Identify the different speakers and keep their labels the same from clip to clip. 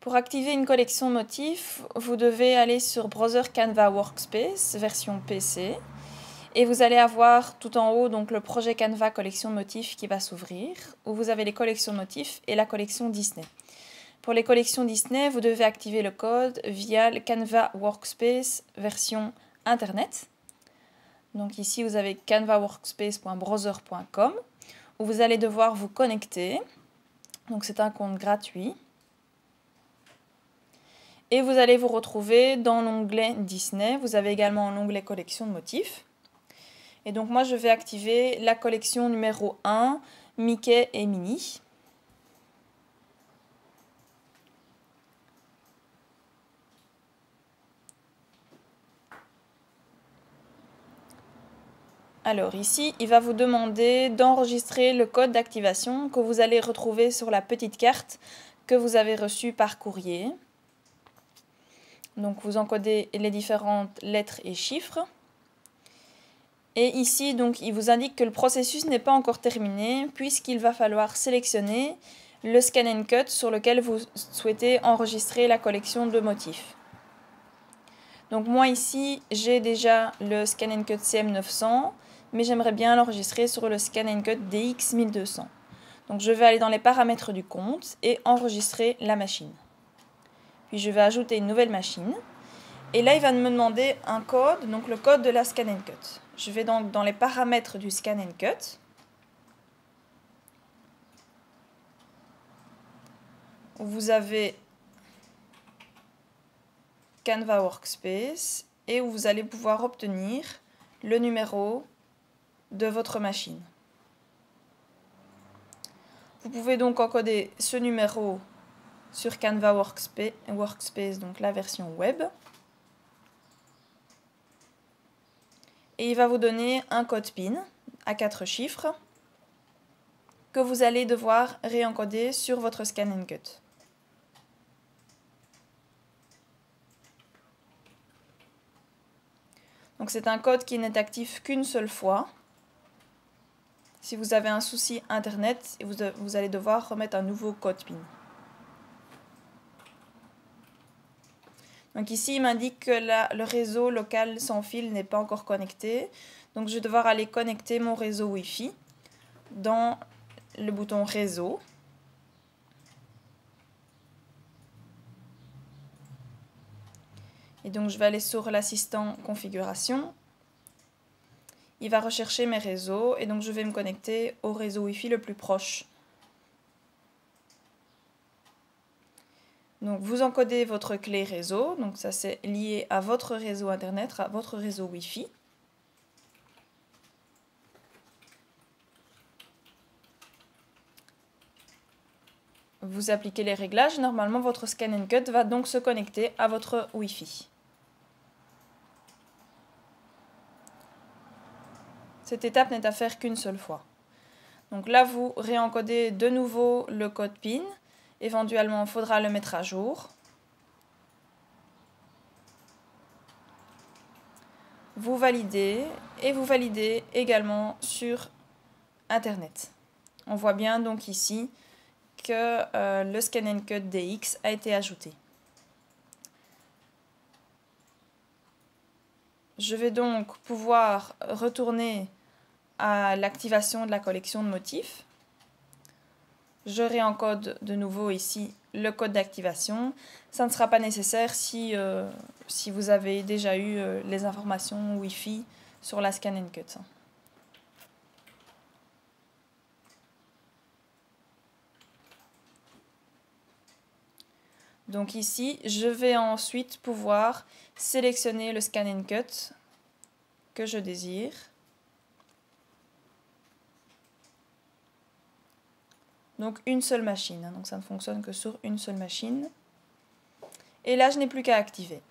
Speaker 1: Pour activer une collection motifs, vous devez aller sur Browser Canva Workspace, version PC. Et vous allez avoir tout en haut donc, le projet Canva collection motifs qui va s'ouvrir, où vous avez les collections motifs et la collection Disney. Pour les collections Disney, vous devez activer le code via le Canva Workspace version Internet. Donc ici, vous avez canvaworkspace.browser.com, où vous allez devoir vous connecter. Donc c'est un compte gratuit. Et vous allez vous retrouver dans l'onglet Disney. Vous avez également l'onglet collection de motifs. Et donc moi, je vais activer la collection numéro 1, Mickey et Minnie. Alors ici, il va vous demander d'enregistrer le code d'activation que vous allez retrouver sur la petite carte que vous avez reçue par courrier. Donc vous encodez les différentes lettres et chiffres. Et ici, donc, il vous indique que le processus n'est pas encore terminé puisqu'il va falloir sélectionner le Scan and Cut sur lequel vous souhaitez enregistrer la collection de motifs. Donc moi ici, j'ai déjà le Scan and Cut CM900, mais j'aimerais bien l'enregistrer sur le Scan and Cut DX1200. Donc je vais aller dans les paramètres du compte et enregistrer la machine. Puis je vais ajouter une nouvelle machine. Et là, il va me demander un code, donc le code de la Scan and Cut. Je vais donc dans les paramètres du Scan and Cut. Vous avez Canva Workspace et où vous allez pouvoir obtenir le numéro de votre machine. Vous pouvez donc encoder ce numéro sur Canva Workspace, donc la version web. Et il va vous donner un code PIN à 4 chiffres que vous allez devoir réencoder sur votre Scan and Cut. Donc c'est un code qui n'est actif qu'une seule fois. Si vous avez un souci internet, vous allez devoir remettre un nouveau code PIN. Donc ici, il m'indique que le réseau local sans fil n'est pas encore connecté. Donc je vais devoir aller connecter mon réseau Wi-Fi dans le bouton réseau. Et donc je vais aller sur l'assistant configuration. Il va rechercher mes réseaux et donc je vais me connecter au réseau Wi-Fi le plus proche. Donc vous encodez votre clé réseau, donc ça c'est lié à votre réseau internet, à votre réseau Wi-Fi. Vous appliquez les réglages, normalement votre Scan and Cut va donc se connecter à votre Wi-Fi. Cette étape n'est à faire qu'une seule fois. Donc là vous réencodez de nouveau le code PIN. Éventuellement, il faudra le mettre à jour. Vous validez et vous validez également sur Internet. On voit bien donc ici que le Scan and Cut DX a été ajouté. Je vais donc pouvoir retourner à l'activation de la collection de motifs. Je réencode de nouveau ici le code d'activation. Ça ne sera pas nécessaire si vous avez déjà eu les informations Wi-Fi sur la Scan and Cut. Donc ici, je vais ensuite pouvoir sélectionner le Scan and Cut que je désire. Donc une seule machine, donc ça ne fonctionne que sur une seule machine. Et là, je n'ai plus qu'à activer.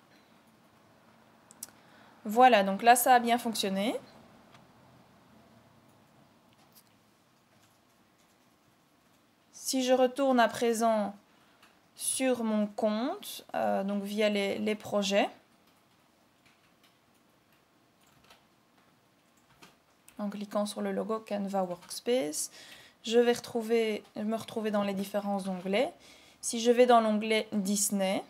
Speaker 1: Voilà, donc là, ça a bien fonctionné. Si je retourne à présent sur mon compte, donc via les projets, en cliquant sur le logo Canva Workspace, je vais me retrouver dans les différents onglets. Si je vais dans l'onglet Disney,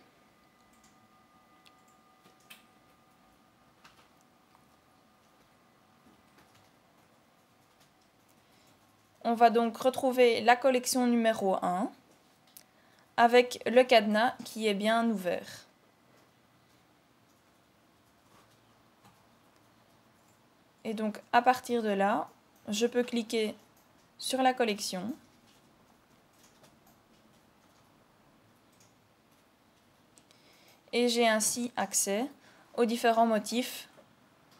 Speaker 1: on va donc retrouver la collection numéro 1 avec le cadenas qui est bien ouvert. Et donc à partir de là, je peux cliquer sur la collection et j'ai ainsi accès aux différents motifs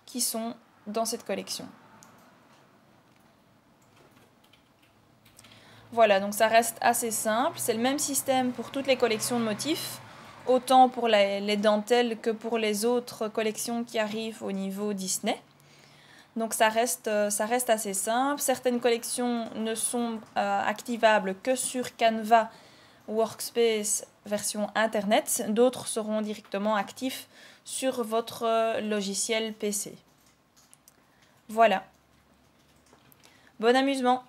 Speaker 1: qui sont dans cette collection. Voilà, donc ça reste assez simple. C'est le même système pour toutes les collections de motifs, autant pour les dentelles que pour les autres collections qui arrivent au niveau Disney. Donc ça reste assez simple. Certaines collections ne sont activables que sur Canva Workspace version Internet. D'autres seront directement actifs sur votre logiciel PC. Voilà. Bon amusement!